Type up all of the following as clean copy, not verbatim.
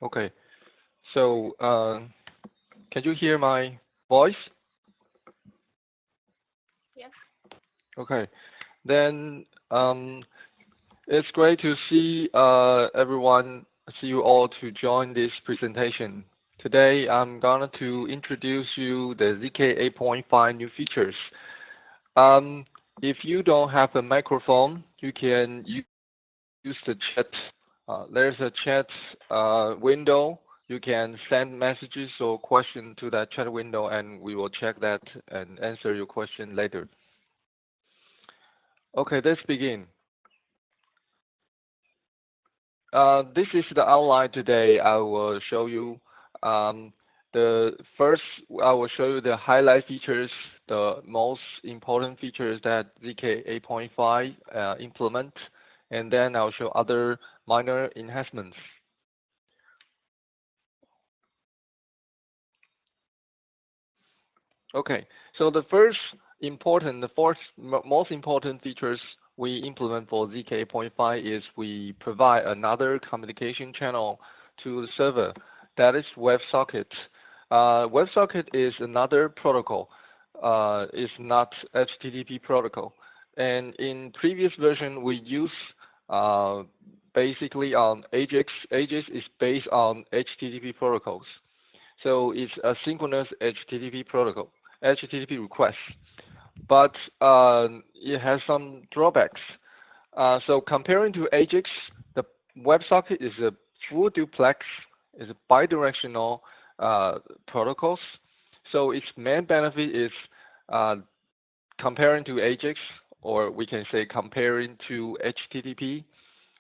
Okay. So, can you hear my voice? Yes. Okay. Then, it's great to see see you all to join this presentation. Today, I'm going to introduce you the ZK 8.5 new features. Um, if you don't have a microphone, you can use the chat. There's a chat window. You can send messages or questions to that chat window, and we will check that and answer your question later. Okay, let's begin. This is the outline today. I will show you. The first, I will show you the highlight features, the most important features that ZK 8.5 implement, and then I'll show other minor enhancements. Okay, so the most important features we implement for ZK 8.5 is we provide another communication channel to the server. That is WebSocket. WebSocket is another protocol. It's not HTTP protocol. And in previous version, we use basically on Ajax. Ajax is based on HTTP protocols. So it's a synchronous HTTP protocol, HTTP request. But it has some drawbacks. So comparing to Ajax, the WebSocket is a full duplex, is a bidirectional protocols. So its main benefit is comparing to Ajax, or we can say comparing to HTTP,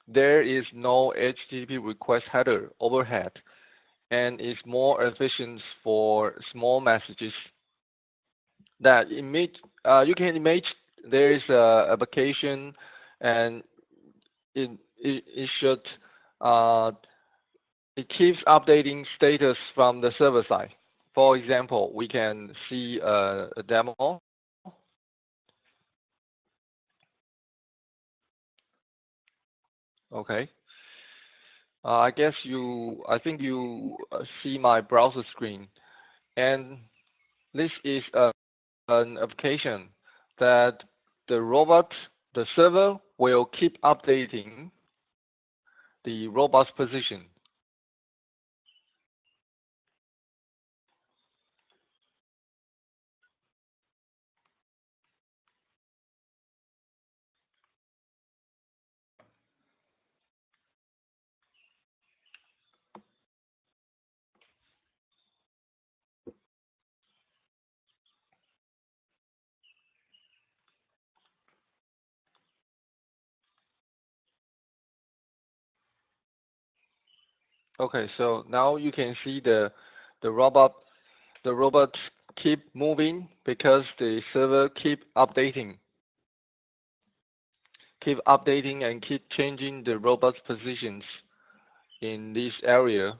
there is no HTTP request header overhead, and is more efficient for small messages. That image, you can imagine there is a application, and it should it keeps updating status from the server side. For example, we can see a demo. Okay. I think you see my browser screen, and this is an application that the server will keep updating the robot's position. Okay, so now you can see the robot the robot keep moving because the server keep updating and keep changing the robot's positions in this area.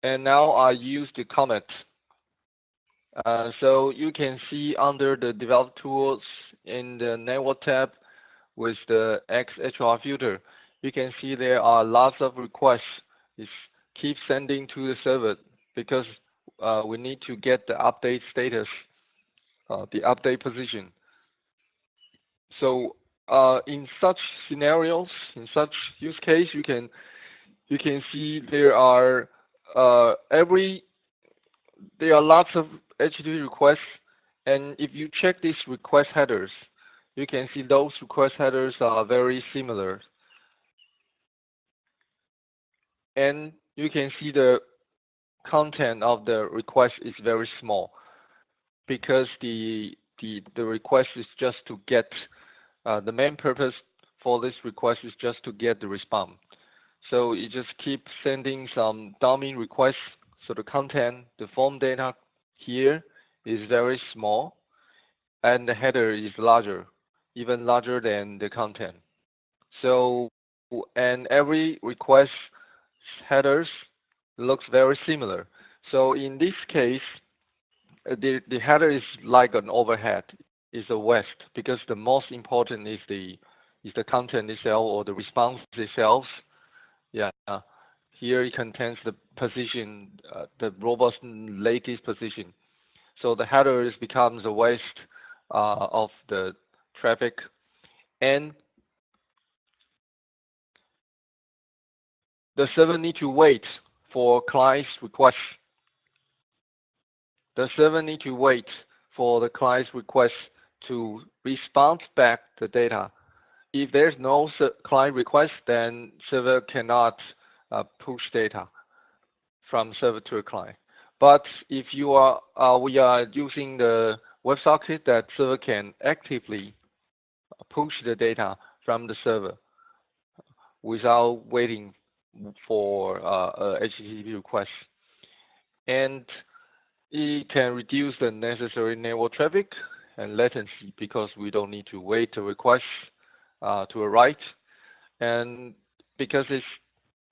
And now I use the comet. So you can see under the develop tools in the network tab with the XHR filter, you can see there are lots of requests. It keeps sending to the server because we need to get the update status, the update position. So in such scenarios, in such use case, you can see there are lots of HTTP requests, and if you check these request headers, you can see those request headers are very similar, and you can see the content of the request is very small because the request is just to get the main purpose for this request is just to get the response. So you just keep sending some dummy requests. So the content, the form data here is very small, and the header is larger, even larger than the content. So, and every request headers looks very similar. So in this case, the header is like an overhead, is a west, because the most important is the content itself or the response itself. Yeah. Here it contains the position, the robot's latest position. So the headers becomes the waste of the traffic, and the server need to wait for client's request. The server need to wait for the client's request to respond back the data. If there's no client request, then server cannot push data from server to a client. But if we are using the WebSocket, that server can actively push the data from the server without waiting for a HTTP request. And it can reduce the necessary network traffic and latency because we don't need to wait a request to arrive. And because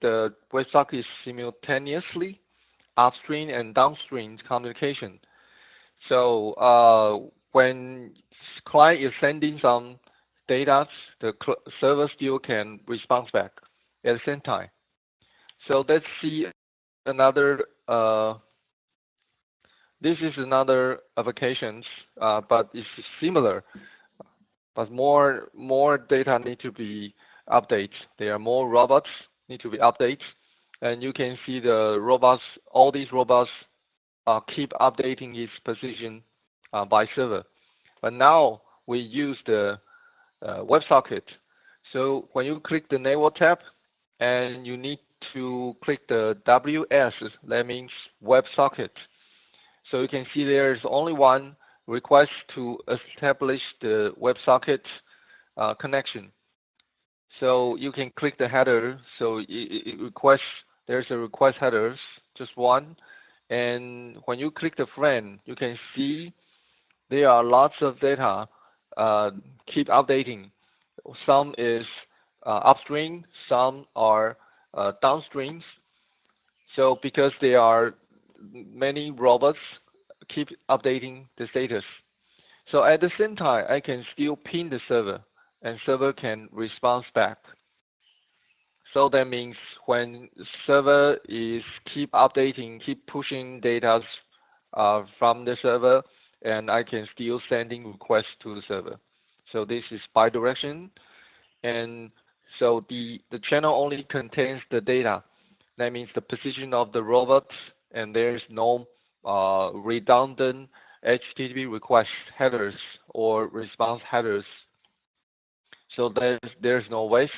the WebSocket is simultaneously upstream and downstream communication. So when client is sending some data, the server still can respond back at the same time. So let's see another. This is another applications, but it's similar. But more data need to be updated. There are more robots need to be updated, and you can see the robots. All these robots keep updating its position by server. But now we use the WebSocket. So when you click the network tab, and you need to click the WS, that means WebSocket. So you can see there's only one request to establish the WebSocket connection. So you can click the header. So it requests, there's a request headers, just one. And when you click the frame, you can see there are lots of data keep updating. Some is upstream, some are downstream. So because there are many robots keep updating the status. So at the same time, I can still ping the server, and server can respond back. So that means when server is keep updating, keep pushing data from the server, and I can still sending requests to the server. So this is bidirectional, and so the channel only contains the data. That means the position of the robot, and there is no redundant HTTP request headers or response headers. So there's no waste,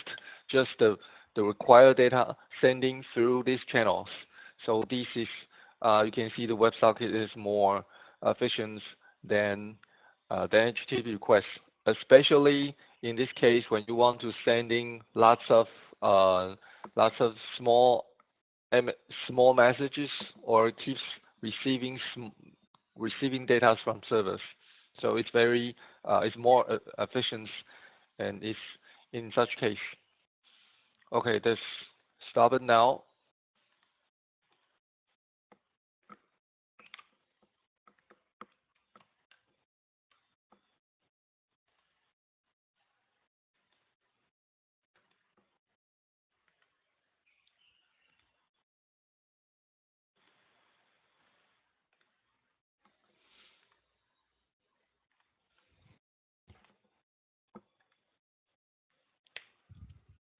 just the required data sending through these channels. So this is you can see the WebSocket is more efficient than the HTTP requests, especially in this case when you want to sending lots of small small messages or keeps receiving receiving data from servers. So it's very it's more efficient, and it's in such case. Okay, let's stop it now.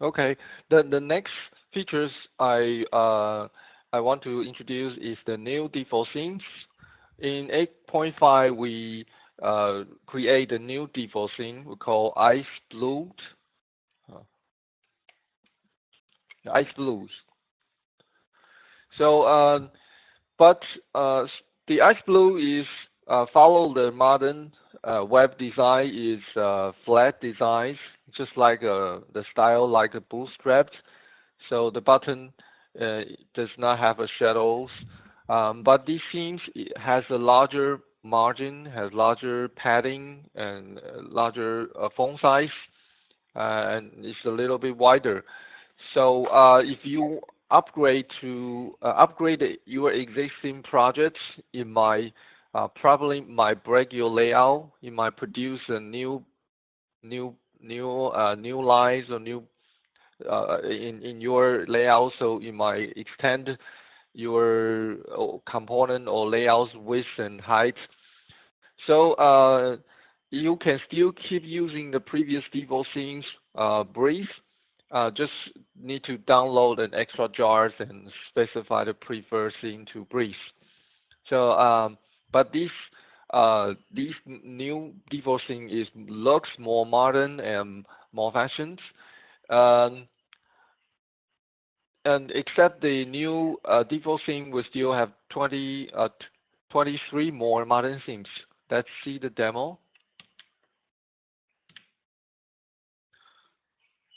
Okay, the next features I want to introduce is the new default themes. In 8.5, we create a new default theme we call Ice Blue. Uh, Ice Blues. So, but the Ice Blue is follow the modern web design is flat designs, just like the style like a bootstrapped. So the button does not have a shadows, but this seems it has a larger margin, has larger padding and larger font size, and it's a little bit wider. So if you upgrade your existing projects, it might might break your layout. It might produce a new lines or in your layout, so you might extend your component or layouts width and height. So you can still keep using the previous default themes, Breeze. Just need to download an extra jars and specify the preferred theme to Breeze. So, but this new default theme looks more modern and more fashioned. Um, and except the new default theme, we still have 23 more modern themes. Let's see the demo.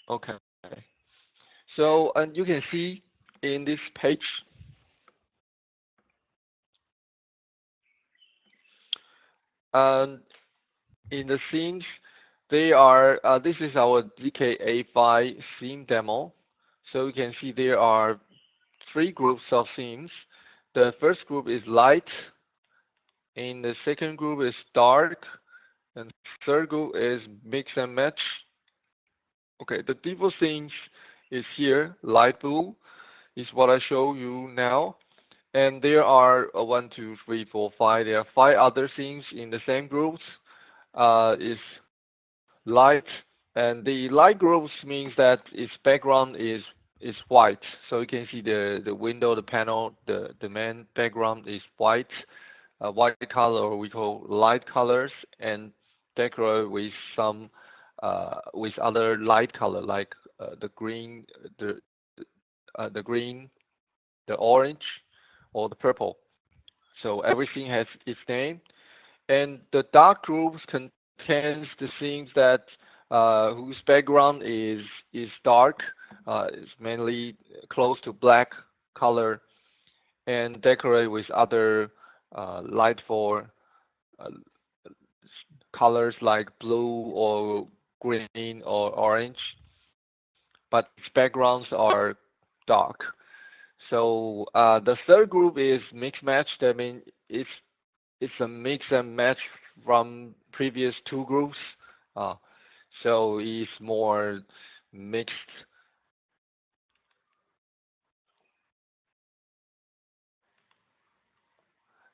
Okay. So, and you can see in this page, um, in the themes, they are, this is our ZK85 theme demo. So you can see there are three groups of themes. The first group is light, and the second group is dark, and third group is mix and match. Okay, the default themes is here, light blue is what I show you now. And there are 1, 2, 3, 4, 5. There are 5 other themes in the same groups. Is light, and the light groups means that its background is white. So you can see the window, the panel, the main background is white, white color, or we call light colors, and decorate with some with other light color like the green, the green, the orange, or the purple. So everything has its name, and the dark groups contains the things that whose background is dark, is mainly close to black color, and decorate with other light for uh, colors like blue or green or orange, but its backgrounds are dark. So the third group is mix match. That means it's a mix and match from previous two groups. Uh, so it's more mixed.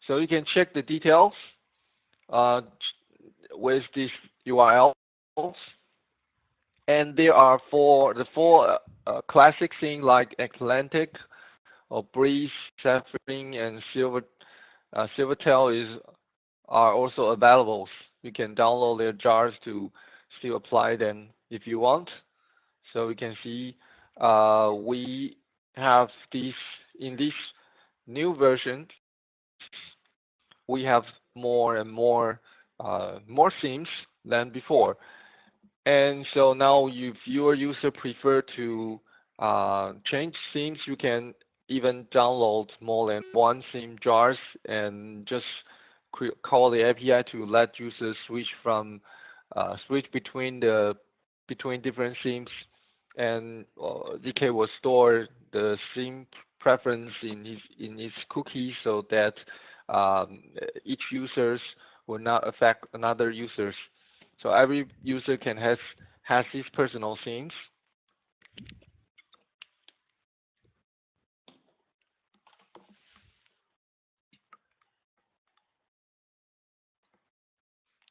So you can check the details uh, with these URLs. And there are the four classic things like Atlantic or Breeze, Sapphire, and Silvertail are also available. You can download their jars to still apply them if you want. So we can see we have these in this new version. We have more and more themes than before. And so now, if your user prefer to change themes, you can even download more than one theme jars and just call the API to let users switch between different themes, and ZK will store the theme preference in its cookie so that each users will not affect another users. So every user has his personal themes.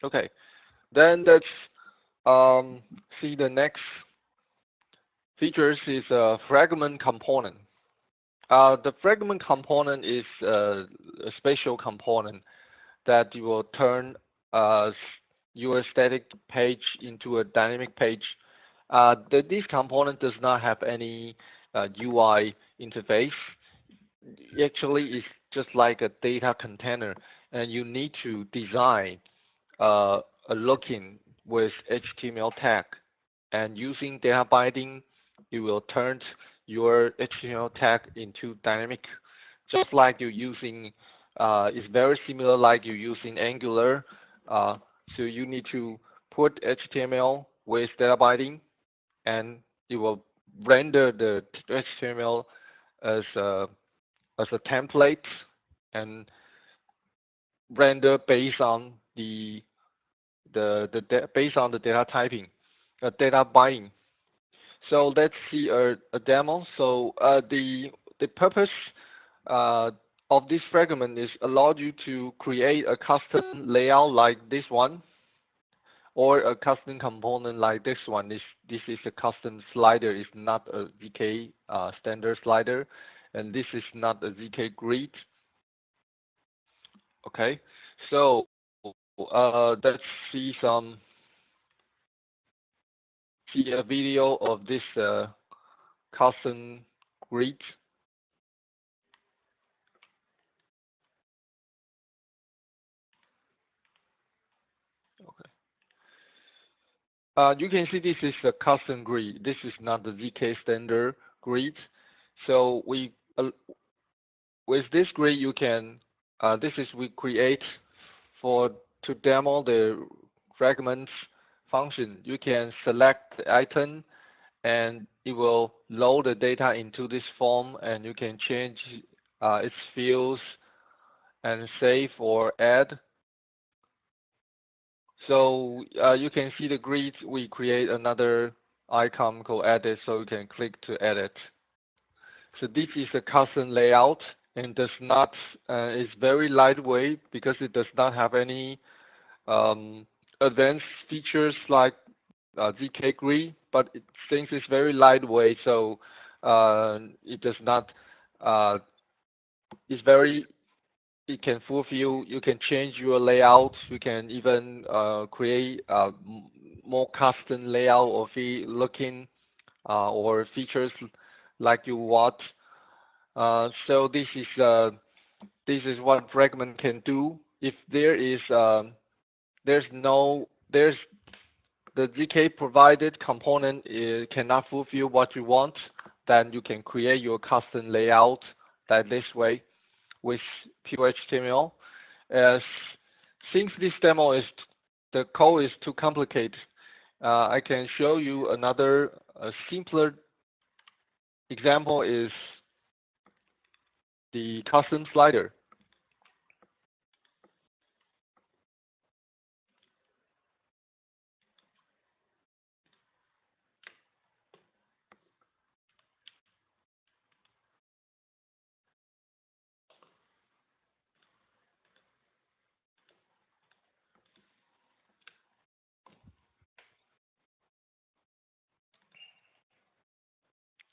Okay, then let's see the next features is a fragment component. The fragment component is a special component that will turn your static page into a dynamic page. This component does not have any UI interface. Actually, it's just like a data container, and you need to design a login with HTML tag, and using data binding, you will turn your HTML tag into dynamic, just like you're using. It's very similar like you're using Angular. So you need to put HTML with data binding, and it will render the HTML as a template and render based on based on the data typing, data binding. So let's see a demo. So the purpose of this fragment is allow you to create a custom layout like this one, or a custom component like this one. This is a custom slider. It's not a ZK standard slider, and this is not a ZK grid. Okay, so let's see a video of this custom grid. Okay. You can see this is a custom grid. This is not the ZK standard grid. So with this grid you can this is we create for to demo the fragments function. You can select the item and it will load the data into this form, and you can change its fields and save or add. So you can see the grid. We create another icon called edit, so you can click to edit. So this is a custom layout, and does not is very lightweight because it does not have any advanced features like ZK grid, but since it's very lightweight, so it does not it's very it can fulfill. You can change your layout. You can even create more custom layout or looking or features like you want. So this is what Fragment can do. If there is there's the ZK provided component cannot fulfill what you want, then you can create your custom layout that this way with pure HTML. As since this demo is the code is too complicated, I can show you another simpler example is the custom slider.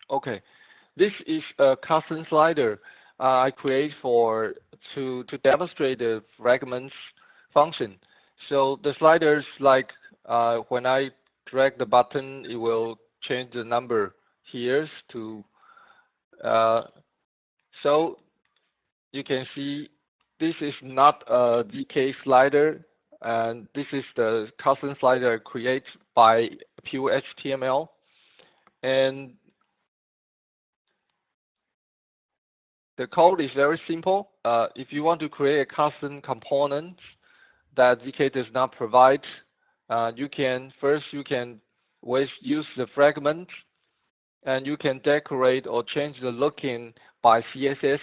Okay, this is a custom slider I create to demonstrate the fragments function. So the sliders like when I drag the button, it will change the number here to so you can see this is not a ZK slider, and this is the custom slider created by pure HTML. And the code is very simple. If you want to create a custom component that ZK does not provide, you can use the fragment, and you can decorate or change the looking by CSS.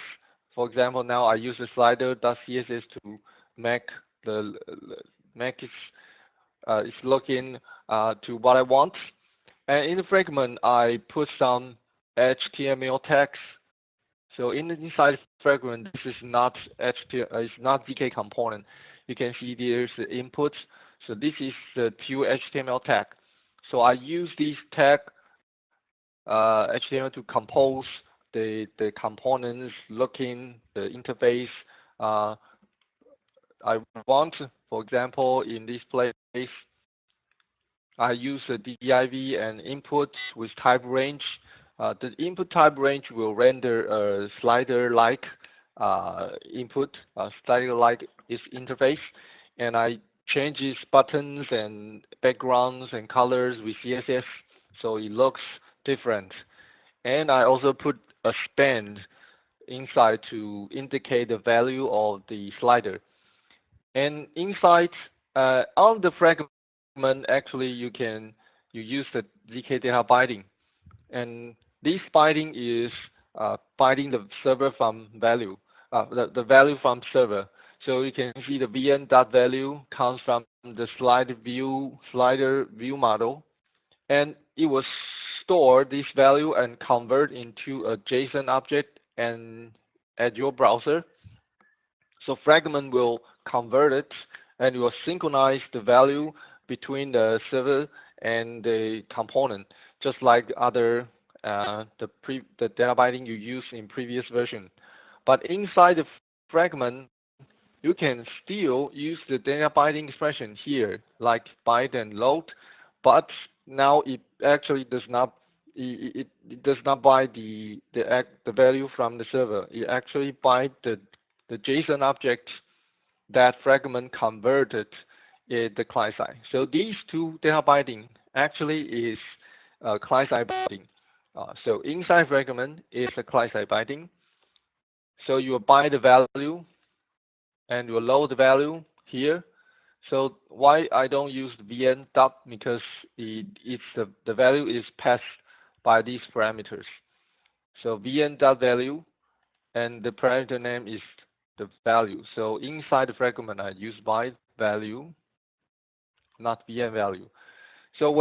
For example, now I use the slider.css to make its looking to what I want. And in the fragment, I put some HTML text. So inside fragment, this is not HTML, it's not ZK component. You can see there's the input. So this is the pure HTML tag. So I use this tag HTML to compose the components, looking the interface. I want, for example, in this place, I use a div and input with type range. The input type range will render a slider-like input, slider-like its interface, and I change its buttons and backgrounds and colors with CSS, so it looks different. And I also put a span inside to indicate the value of the slider. And inside on the fragment, actually you use the ZK data binding, and this binding is binding the server from value, the value from server. So you can see the vn.value comes from the slider view model, and it was store this value and convert into a JSON object and at your browser. So Fragment will convert it and will synchronize the value between the server and the component, just like other the data binding you used in previous version. But inside the Fragment, you can still use the data binding expression here, like bind and load, but now it actually does not does not bind the value from the server. It actually binds the JSON object that Fragment converted in the client side. So these two data binding actually is client side binding. So inside Fragment is a client side binding. So you will bind the value and you will load the value here. So why I don't use vn dot, because the value is passed by these parameters. So vn dot value and the parameter name is the value. So inside the Fragment I use bind value, not vn value. So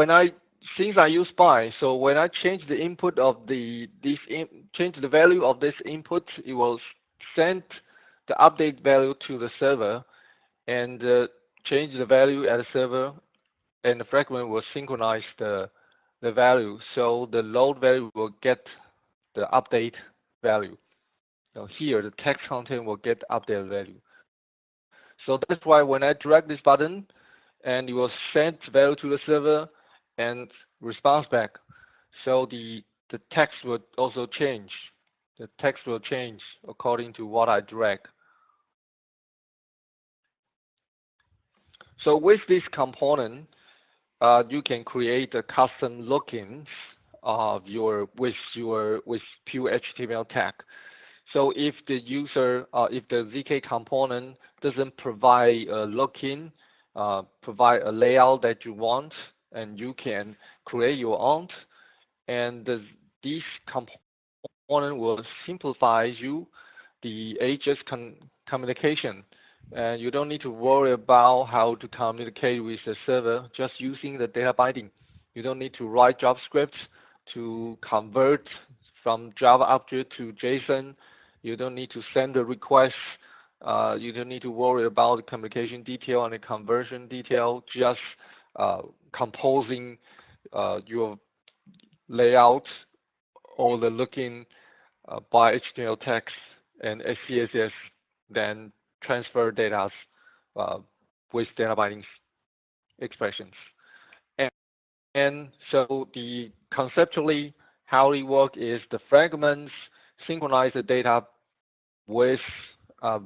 since I use bind, so when I change the input of change the value of this input, it will send the update value to the server and change the value at the server, and the Fragment will synchronize the value. So the load value will get the update value. Now here, the text content will get updated value. So that's why when I drag this button, and it will send value to the server and response back. So the text will also change. The text will change according to what I drag. So with this component, you can create a custom lookings of with pure HTML tag. So if the user, if the ZK component doesn't provide a looking, provide a layout that you want, and you can create your own, and this component will simplify you the agents communication. And you don't need to worry about how to communicate with the server just using the data binding. You don't need to write JavaScript to convert from Java object to JSON. You don't need to send a request. You don't need to worry about the communication detail and the conversion detail. Just composing your layout or the looking by HTML text and CSS, then transfer data with data binding expressions. And so conceptually how it works is the Fragments synchronize the data with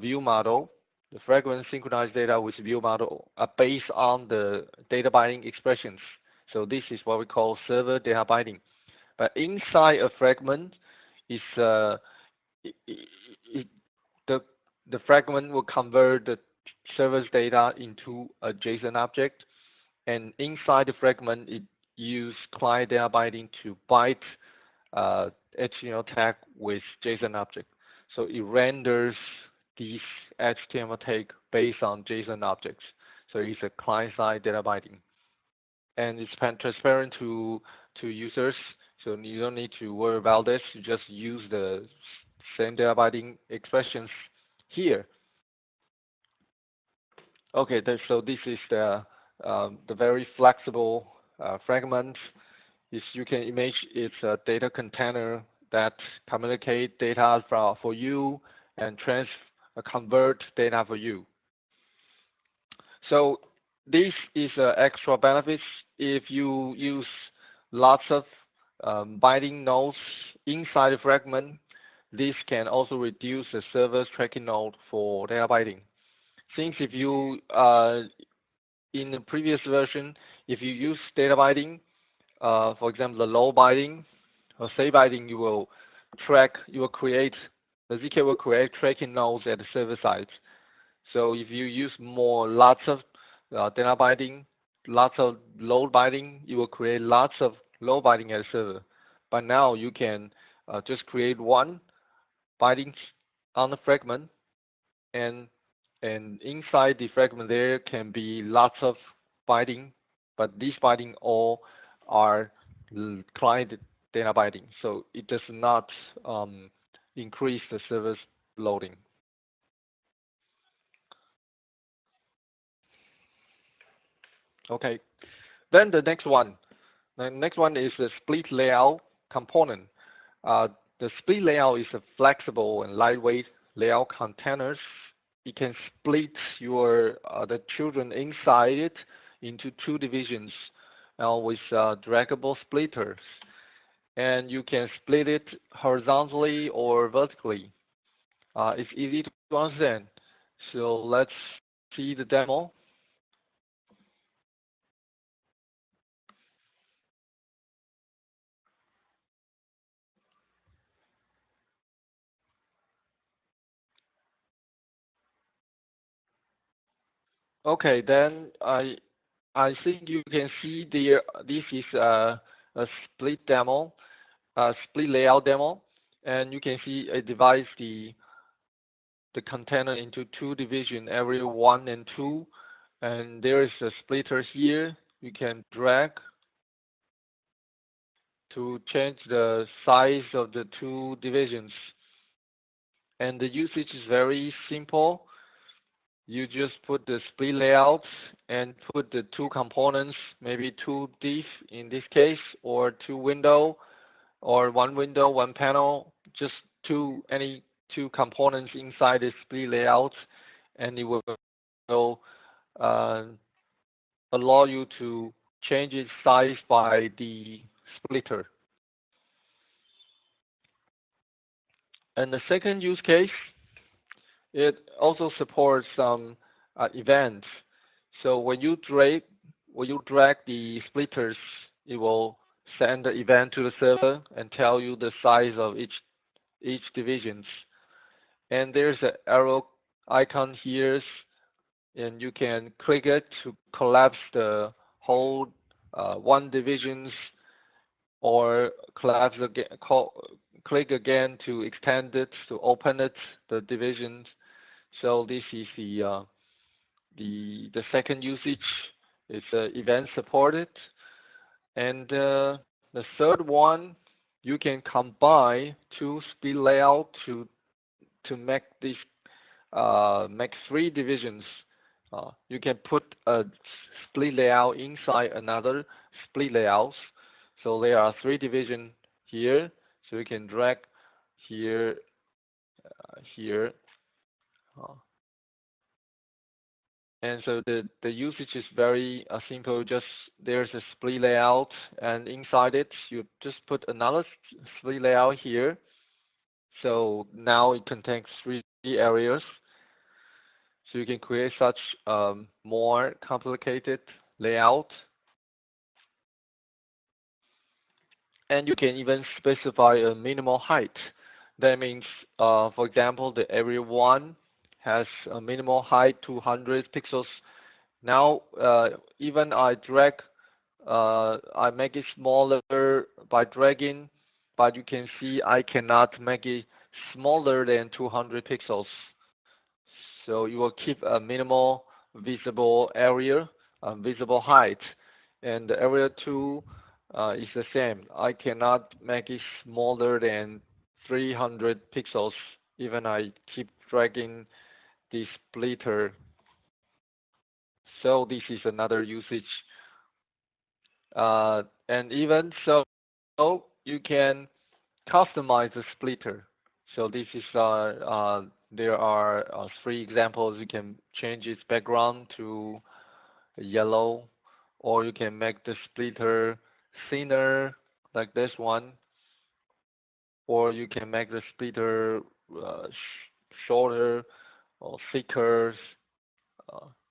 view model. The Fragments synchronize data with view model based on the data binding expressions. So this is what we call server data binding. But inside a Fragment is the Fragment will convert the server's data into a JSON object, and inside the Fragment it uses client data binding to bind HTML tag with JSON object. So it renders these HTML tag based on JSON objects. So it's a client-side data binding, and it's transparent to users. So you don't need to worry about this. You just use the same data binding expressions here. Okay, so this is the very flexible Fragment. As you can imagine, it's a data container that communicate data for you and convert data for you. So this is extra benefits if you use lots of binding nodes inside the Fragment. This can also reduce the server's tracking node for data binding. Since if you in the previous version, if you use data binding, for example, the load binding or say binding, you will create the ZK will create tracking nodes at the server side. So if you use lots of data binding, lots of load binding, you will create lots of load binding at the server. But now you can just create one binding on the Fragment, and inside the Fragment there can be lots of binding, but these binding all are client data binding, so it does not increase the server's loading. Okay, then the next one is the split layout component. The split layout is a flexible and lightweight layout containers. It can split your the children inside it into two divisions with draggable splitters, and you can split it horizontally or vertically. It's easy to understand. So let's see the demo. Okay, then I think you can see this is a split demo, a split layout demo, and you can see it divides the container into two divisions, area 1 and 2, and there is a splitter here. You can drag to change the size of the two divisions, and the usage is very simple. You just put the split layout and put the two components, maybe two div in this case, or two window, or one window, one panel, just any two components inside the split layout, and it will uh, allow you to change its size by the splitter. And the second use case, it also supports some events. So when you drag the splitters, it will send the event to the server and tell you the size of each divisions. And there's an arrow icon here, and you can click it to collapse the whole one divisions, or collapse again, click again to extend it, to open it, the divisions. So this is the second usage. It's event supported, and the third one, you can combine two split layout to make this make three divisions. You can put a split layout inside another split layouts. So there are three divisions here. So you can drag here, here. And so the usage is very simple. Just there's a split layout, and inside it, you just put another split layout here. So now it contains three areas. So you can create such more complicated layout. And you can even specify a minimal height. That means, for example, the area 1 has a minimal height 200 pixels. Now, even I make it smaller by dragging, but you can see I cannot make it smaller than 200 pixels. So you will keep a minimal visible area, visible height, and the area 2 is the same. I cannot make it smaller than 300 pixels, even I keep dragging the splitter. So this is another usage. And even so, you can customize the splitter. So this is there are three examples. You can change its background to yellow, or you can make the splitter thinner like this one, or you can make the splitter shorter or thicker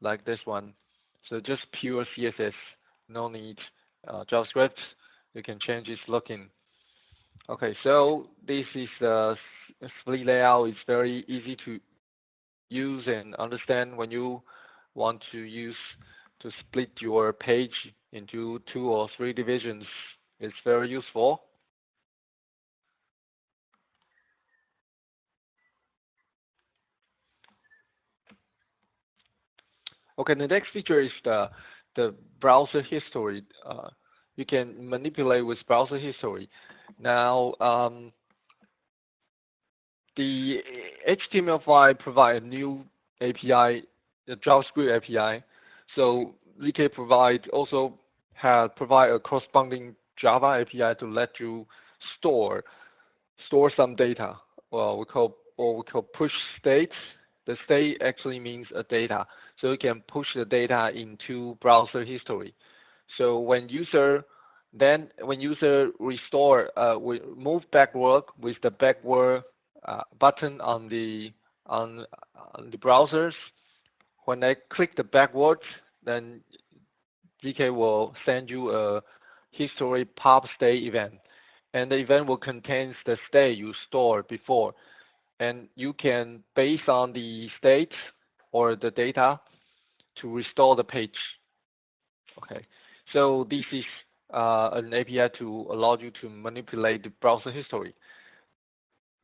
like this one. So just pure CSS, no need JavaScript. You can change its looking. Okay, so this is split layout. It's very easy to use and understand when you want to split your page into 2 or 3 divisions. It's very useful. Okay, the next feature is the browser history. you can manipulate with browser history. Now, the HTML5 provide a new API, the JavaScript API. So ZK provide a corresponding Java API to let you store some data. Well, we call push state. The state actually means a data. So you can push the data into browser history. So when user we move backward with the backward button on the browsers, when I click the backward, then ZK will send you a history pop state event, and the event will contain the state you stored before, and you can, based on the state or the data, to restore the page. Okay, so this is an API to allow you to manipulate the browser history.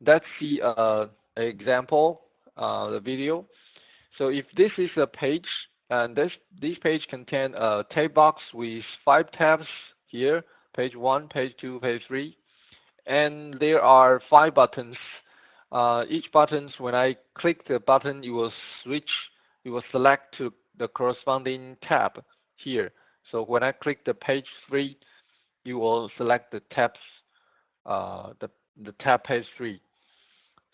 Let's see an example, the video. So if this is a page, and this page contains a tab box with 5 tabs here, page 1, page 2, page 3, and there are 5 buttons. Each button, when I click the button, you will select to the corresponding tab here. So when I click the page 3, you will select the tabs, the tab page 3.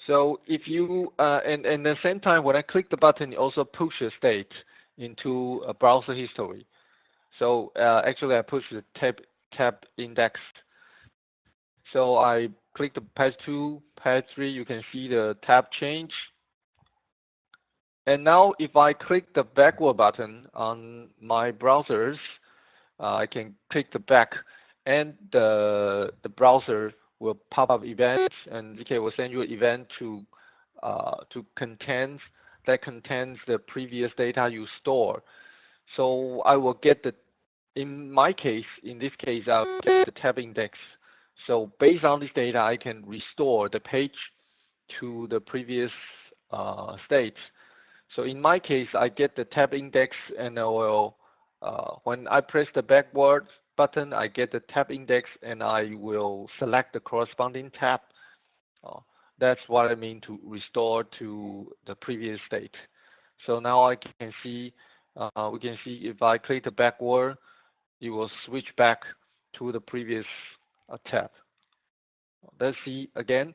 So if you and at the same time, when I click the button, it also pushes state into a browser history. So actually, I push the tab index. So I click the page 2, page 3. You can see the tab change. And now, if I click the backward button on my browsers, I can click the back, and the browser will pop up events, and ZK will send you an event to contains the previous data you store. So I will get in this case, I'll get the tab index. So based on this data, I can restore the page to the previous state. So in my case, I get the tab index, and I will, when I press the backward button, I get the tab index, and I will select the corresponding tab. That's what I mean to restore to the previous state. So now I can see, we can see if I click the backward, it will switch back to the previous tab. Let's see again.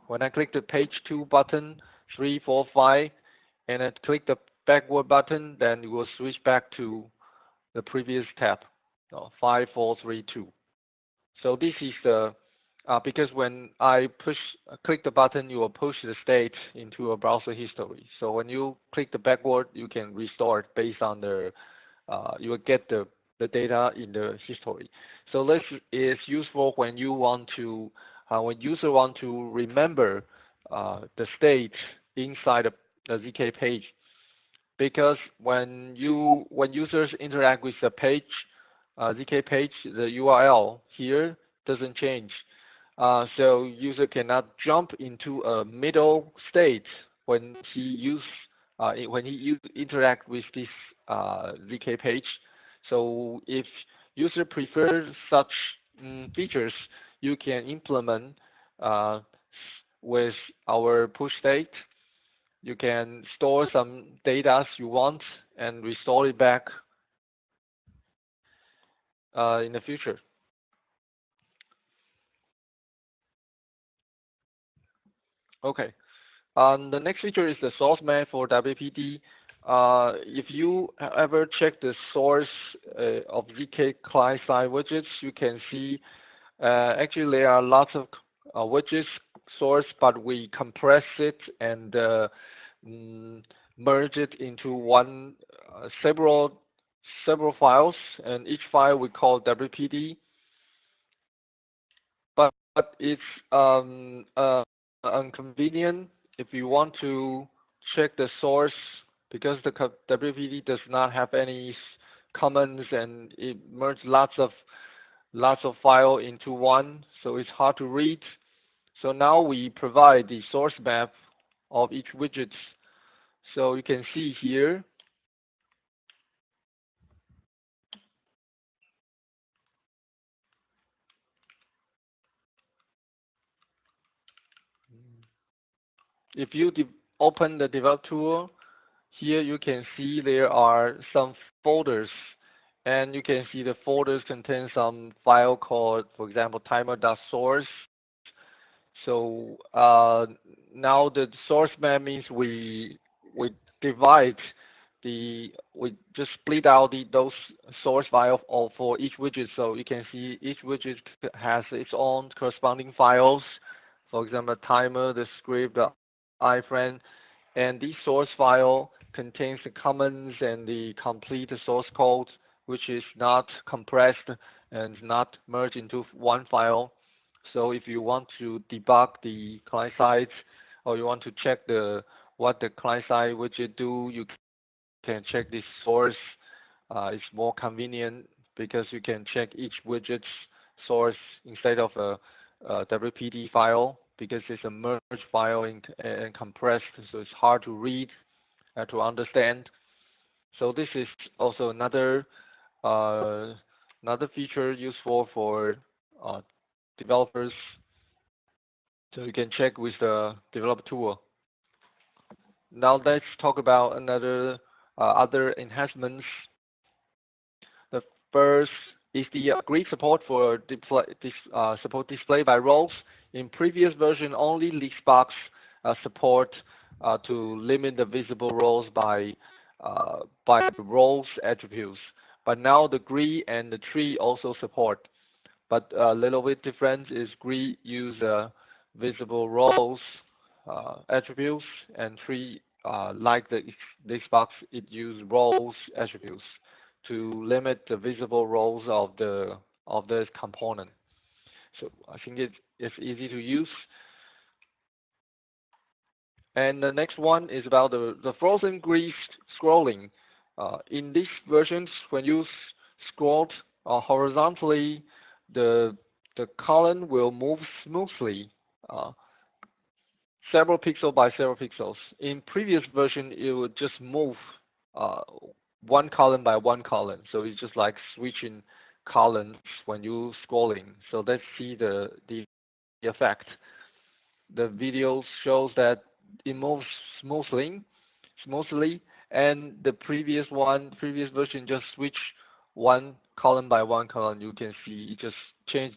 When I click the page 2 button, 3, 4, 5, and I click the backward button, then it will switch back to the previous tab, 5, 4, 3, 2. So this is the because when I click the button, you will push the state into a browser history. So when you click the backward, you can restore based on you will get the data in the history. So this is useful when you want to, when user want to remember the state inside the ZK page, because when users interact with the page, ZK page, the URL here doesn't change. So user cannot jump into a middle state when he interact with this ZK page. So if user prefers such features, you can implement with our push state. You can store some data you want and restore it back in the future. Okay. The next feature is the source map for WPD. If you ever check the source of ZK client-side widgets, you can see actually there are lots of widgets source, but we compress it and merge it into one several files, and each file we call WPD. But it's inconvenient if you want to check the source, because the WPD does not have any comments, and it merges lots of file into one, so it's hard to read. So now we provide the source map of each widget. So you can see here, if you open the develop tool, here you can see there are some folders, and you can see the folders contain some file called, for example, timer.source. So now the source map means we divide we just split out those source file for each widget. So you can see each widget has its own corresponding files. For example, timer, the script, the iframe, and the source file contains the comments and the complete source code, which is not compressed and not merged into one file. So if you want to debug the client side, or you want to check what the client side widget do, you can check this source. It's more convenient because you can check each widget's source instead of a WPD file, because it's a merged file and compressed, so it's hard to read and to understand. So this is also another feature useful for developers. So you can check with the develop tool. Now let's talk about other enhancements. The first is the grid support for display by roles. In previous version, only Leaksbox support to limit the visible roles by roles attributes. But now the grid and the tree also support. But a little bit different is grid use visible roles attributes, and tree like this box, it use roles attributes to limit the visible roles of this component. So I think it's easy to use. And the next one is about the frozen grid scrolling. In these versions, when you scroll horizontally, the column will move smoothly, several pixel by several pixels. In previous version, it would just move one column by one column. So it's just like switching columns when you scrolling. So let's see the effect. The video shows that it moves smoothly, and the previous version just switch one column by one column. You can see it just changed,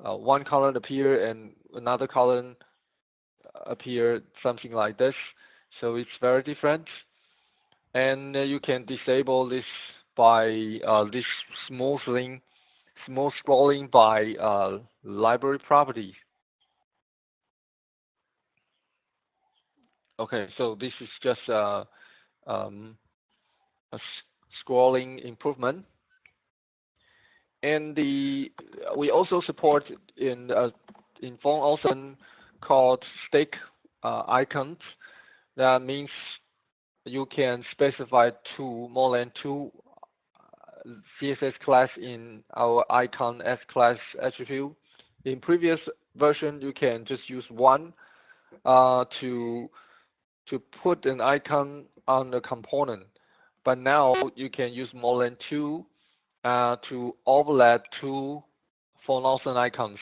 one column appear and another column appear, something like this. So it's very different, and you can disable this by this smooth scrolling by library properties. Okay, so this is just um, a scrolling improvement, and we also support in phone also called stick icons. That means you can specify more than two CSS class in our icon as class attribute. In previous version, you can just use one to put an icon on the component, but now you can use more than two to overlap two phone awesome icons.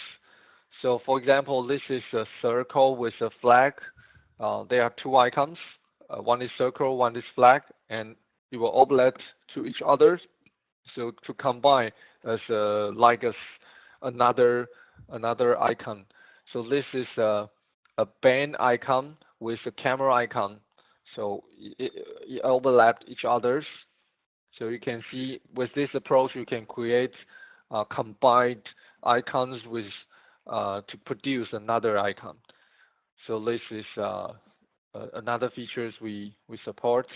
So for example, this is a circle with a flag. There are two icons. One is circle, one is flag, and it will overlap to each other. So to combine as another icon. So this is a band icon with a camera icon. So it overlapped each other's. So you can see with this approach, you can create combined icons with to produce another icon. So this is another features we support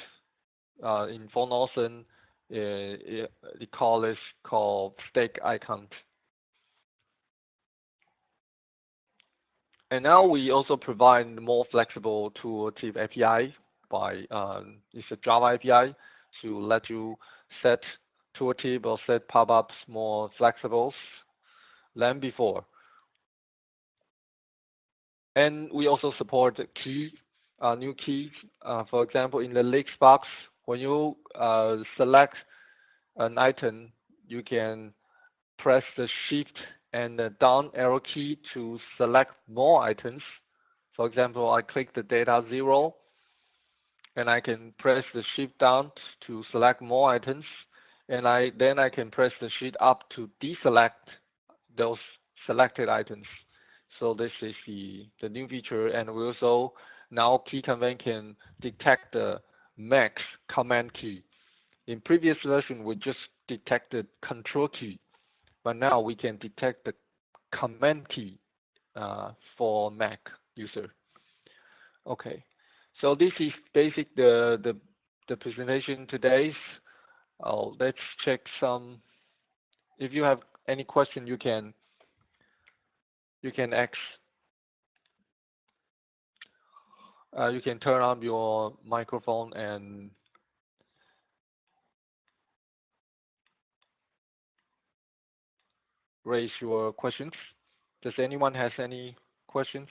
in phone awesome. The call is called stick icon. And now we also provide more flexible tooltip API by it's a Java API to let you set tooltip or set pop-ups more flexible than before. And we also support new keys. For example, in the links box, when you select an item, you can press the shift and the down arrow key to select more items. For example, I click the data 0, and I can press the shift down to select more items, and then I can press the shift up to deselect those selected items. So this is the new feature, and we also now key convent can detect the max command key. In previous version, we just detected control key, but now we can detect the command key for Mac user. Okay, so this is basic the presentation today's. Let's check some. If you have any question, you can ask. You can turn on your microphone and raise your questions. Does anyone has any questions?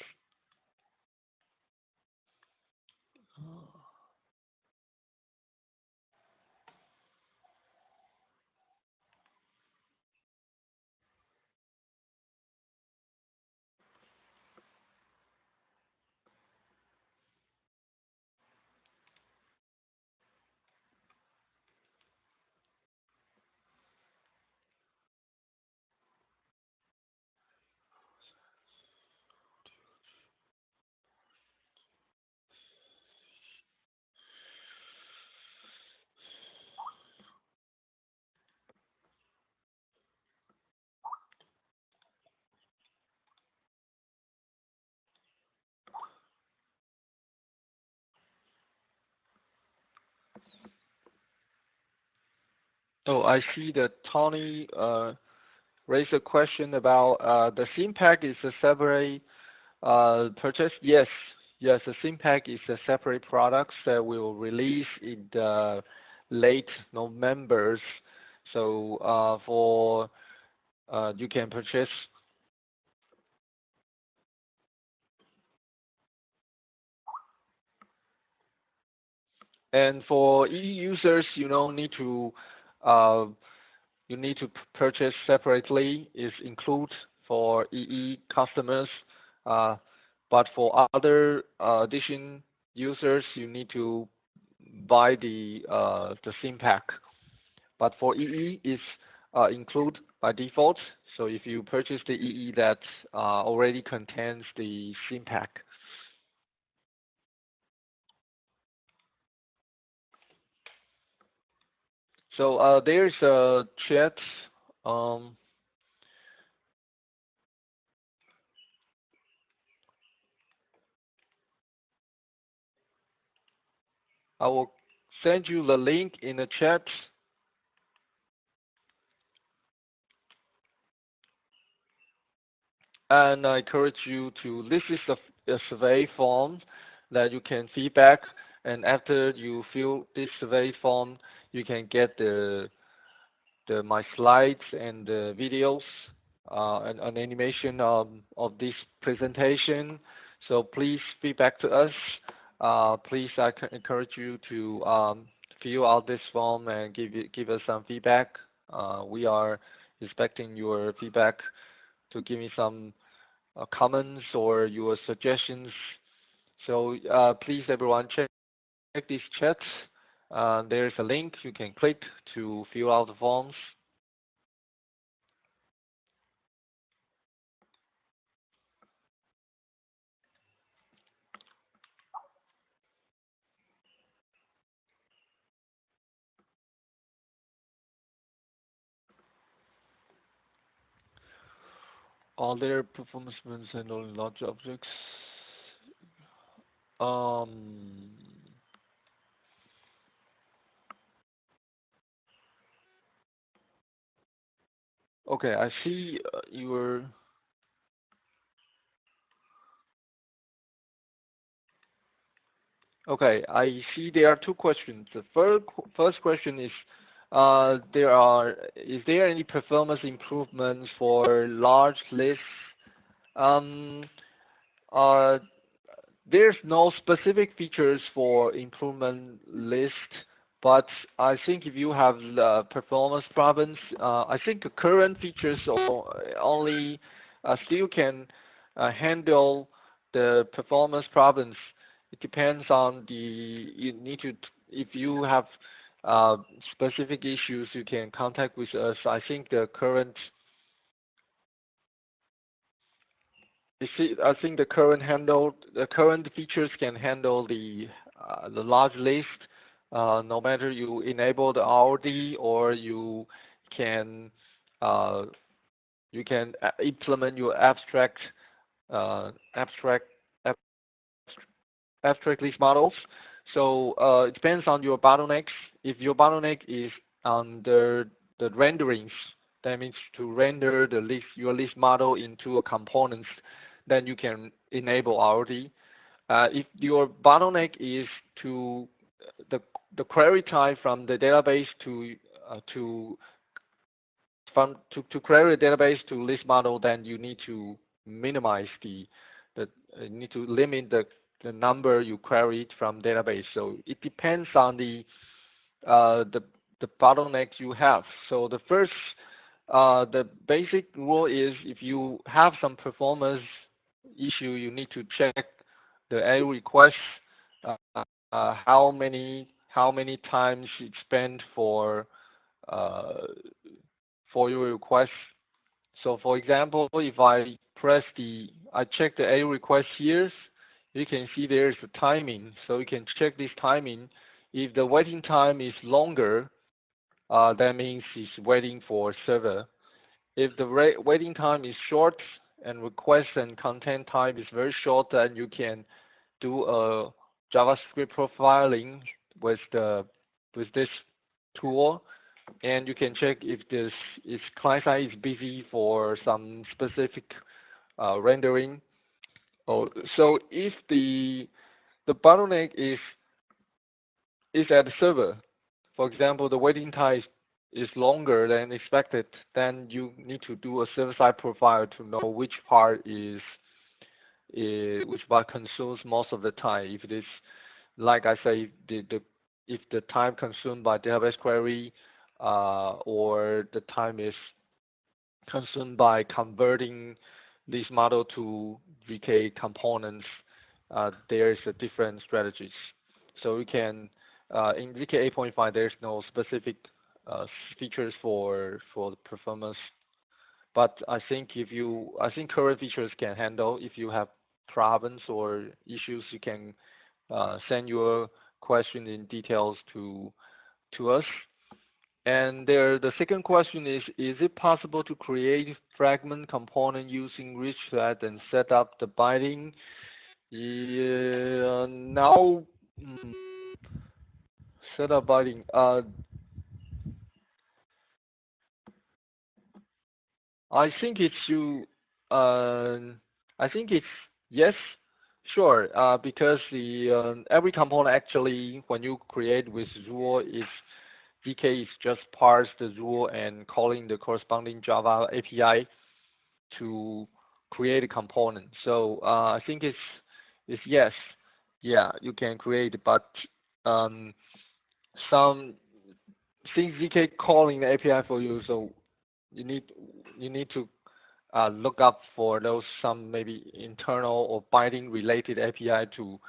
Oh, I see that Tony raised a question about the SIM pack is a separate purchase. Yes, the SIM pack is a separate product that will release in the late November. So for you can purchase. And for EE users, you don't need to uh, purchase separately. It's include for EE customers, but for other edition users, you need to buy the SIM pack. But for EE, it's include by default. So if you purchase the EE that already contains the SIM pack. So there's a chat. I will send you the link in the chat. And I encourage you to, this is a survey form that you can feedback. And after you fill this survey form, you can get my slides and the videos and an animation of this presentation. So please feedback to us. Please, I encourage you to fill out this form and give us some feedback. We are expecting your feedback to give me some comments or your suggestions. So please, everyone, check this chat. There's a link you can click to fill out the forms. Are there performance handling large objects? Okay, I see your. Okay, I see there are two questions. The first question is, is there any performance improvements for large lists? There's no specific features for improvement list, but I think if you have performance problems, I think the current features only still can handle the performance problems, it depends on if you have specific issues, you can contact with us. I think the current features can handle the large list. No matter you enable the RD or can uh, you can implement your uh, abstract abstract list models. So it depends on your bottlenecks. If your bottleneck is on the renderings, that means to render your list model into a components, then you can enable RD. If your bottleneck is to the the query type from the database to query the database to list model, then you need to minimize the you need to limit the number you queried from database. So it depends on uh, the the bottleneck you have. So the basic rule is if you have some performance issue, you need to check the A request, how many times it spent uh, for your request. So for example, if I check the A request here, you can see there's a timing. So you can check this timing. If the waiting time is longer, that means it's waiting for server. If the waiting time is short and request and content time is very short, then you can do a JavaScript profiling with this tool, and you can check if client side is busy for some specific rendering. Oh, so if the bottleneck is at the server, for example, the waiting time is longer than expected, then you need to do a server-side profile to know which part consumes most of the time. If it is, like I say, if the time consumed by database query, or the time is consumed by converting this model to VK components, there is a different strategies. So we can in VK 8.5 there's no specific features for the performance, but I think current features can handle. If you have problems or issues, you can send your question in details to us. And the second question is it possible to create fragment component using rich thread and set up the binding? Yeah, now, set up binding. I think it's you. I think it's yes, sure. Because the every component actually, when you create with Zool, is DK is just parse the rule and calling the corresponding Java API to create a component. So I think it's yes, yeah, you can create, but um, some since ZK calling the API for you, so you need you need to look up for those some maybe internal or binding related API to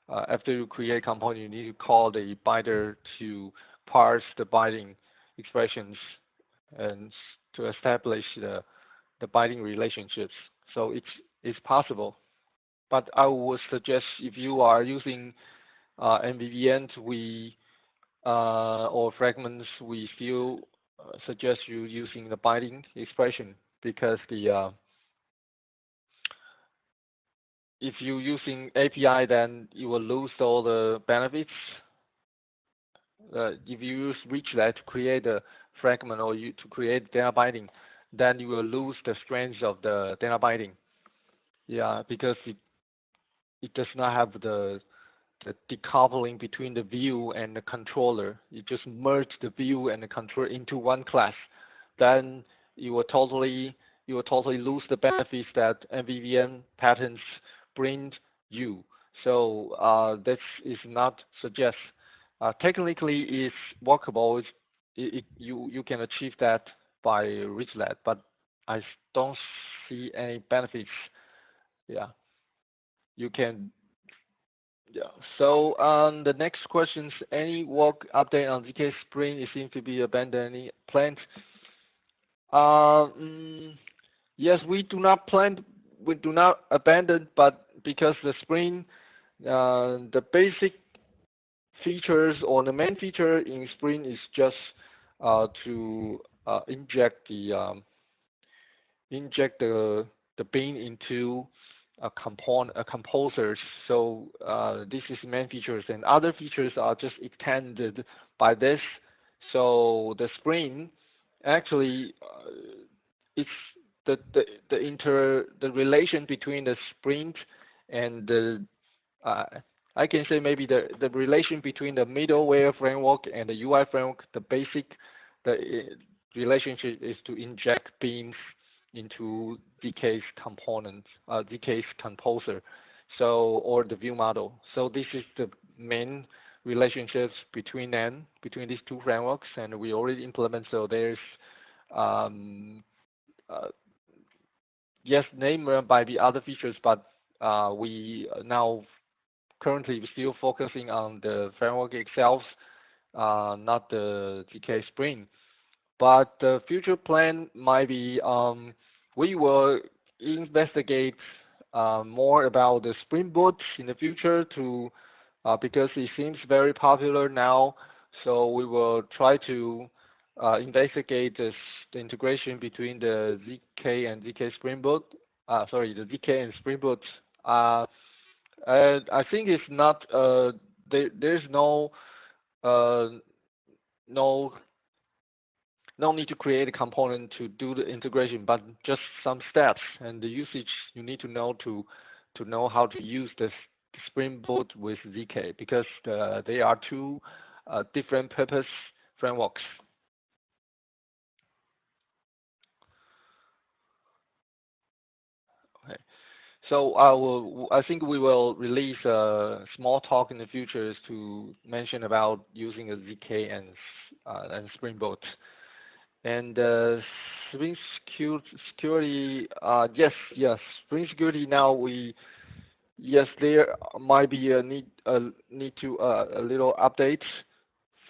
after you create component, you need to call the binder to parse the binding expressions and to establish the binding relationships. So it's possible, but I would suggest if you are using MVVM, or fragments, we still suggest you using the binding expression because if you using API, then you will lose all the benefits. If you use Reachlet to create a fragment or to create data binding, then you will lose the strength of the data binding. Yeah, because it does not have the decoupling between the view and the controller. You just merge the view and the controller into one class. Then you will totally lose the benefits that MVVM patterns bring you. So this is not suggest. Technically, it's workable. You can achieve that by Richlet, but I don't see any benefits. Yeah. you can. Yeah. So the next question is, any work update on ZK Spring? It seems to be abandoning planned. Uh, mm, yes, we do not abandon, but because the Spring, the basic features or the main feature in Spring is just to inject the bean into a composer. So this is main features, and other features are just extended by this. So the Spring actually it's the relation between the Spring and the uh, I can say maybe the relation between the middleware framework and the UI framework, the relationship is to inject beams into ZK's component, ZK's composer, so or the view model. So this is the main relationships between them, between these two frameworks, and we already implement. So there's um, uh, yes, name by the other features, but we now currently we're still focusing on the framework itself, not the GK Spring. But the future plan might be we will investigate more about the Spring Boot in the future to because it seems very popular now. So we will try to investigate the integration between the ZK and ZK Spring Boot. Sorry, the ZK and Spring Boot. I think it's not there's uh, no no need to create a component to do the integration, but just some steps and the usage you need to know to know how to use the Spring Boot with ZK because they are two different purpose frameworks. Okay. So I think we will release a small talk in the future to mention about using a ZK and Spring Boot. And Spring Security, yes, Spring Security now yes, there might be a need to a little update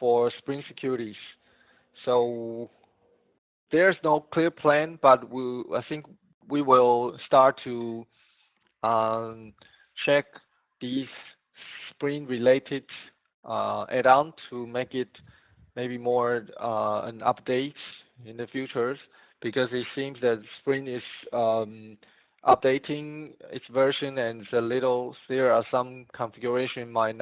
for Spring Securities. So there's no clear plan, but I think we will start to check these Spring related add-on to make it maybe more an update in the futures because it seems that Spring is updating its version and there are some configuration might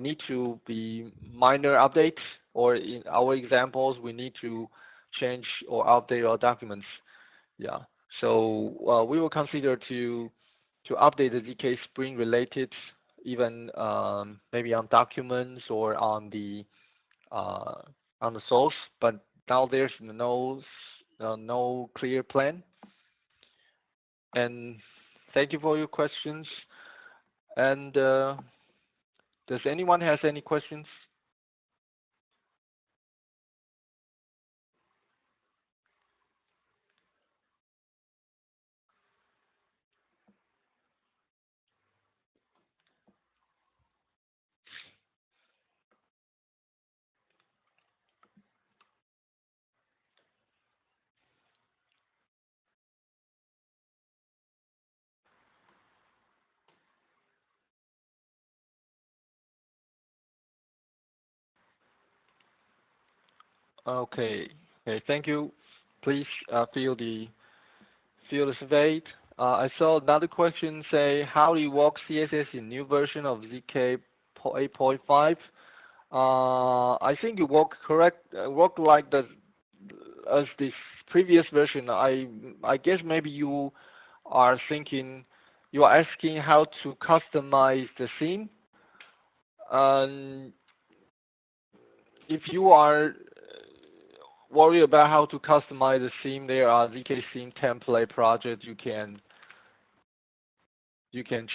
need to be minor updates, or in our examples we need to change or update our documents. Yeah. So we will consider to update the ZK Spring related even maybe on documents or uh, on the source, but now there's no clear plan. And thank you for your questions. And does anyone has any questions? Okay. Okay. Thank you. Please fill the survey. I saw another question say, how do you work CSS in new version of ZK 8.5? I think you work like as this previous version. I guess maybe you are asking how to customize the theme. And if you are worried about how to customize the theme, there are ZK theme template projects you can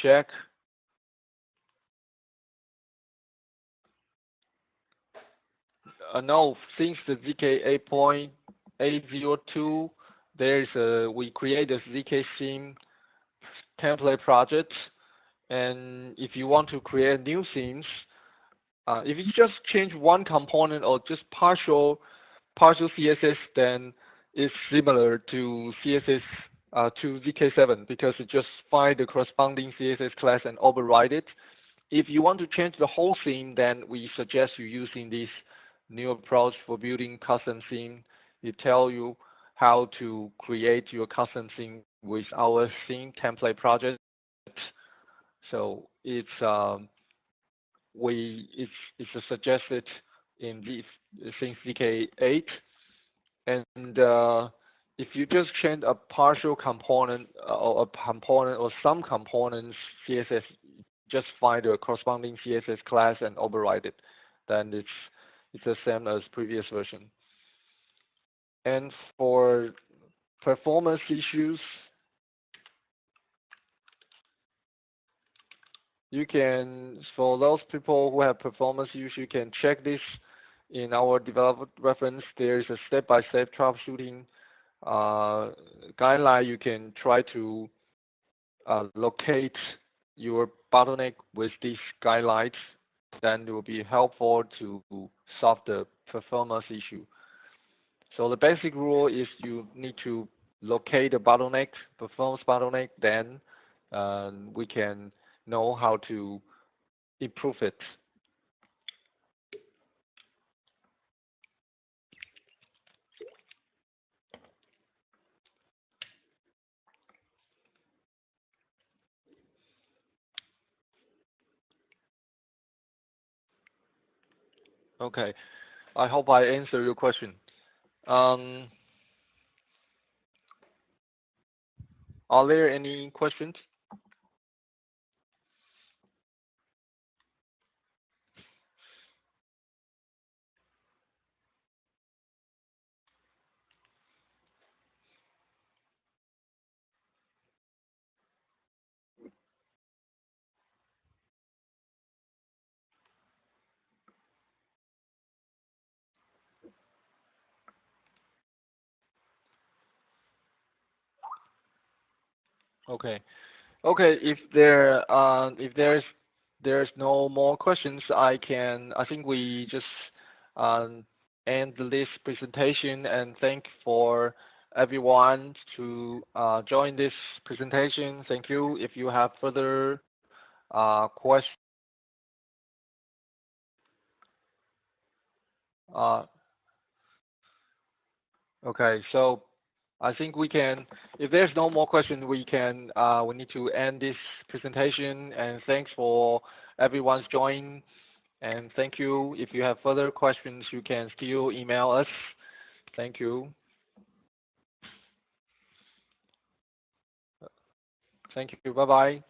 check. No, since the ZK 8.802, we create a ZK theme template project, and if you want to create new themes, if you just change one component or just partial CSS, then it's similar to CSS to ZK7 because it just find the corresponding CSS class and override it. If you want to change the whole theme, then we suggest you using this new approach for building custom theme. It tells you how to create your custom theme with our theme template project. So it's it's suggested in this since ZK8, and if you just change a partial component or a component or some components CSS, just find the corresponding CSS class and override it, then it's the same as previous version. And for performance issues, you can, for those people who have performance issues, you can check this in our developer reference. There is a step-by-step troubleshooting guideline. You can try to locate your bottleneck with these guidelines. Then it will be helpful to solve the performance issue. So the basic rule is you need to locate the bottleneck, performance bottleneck, then we can know how to improve it. Okay, I hope I answered your question. Are there any questions? Okay. Okay, if there's no more questions, I think we just end this presentation and thank for everyone to join this presentation. Thank you. If you have further questions, okay, so I think we can, if there's no more questions, we need to end this presentation, and thanks for everyone's joining, and thank you. If you have further questions, you can still email us. Thank you. Thank you. Bye-bye.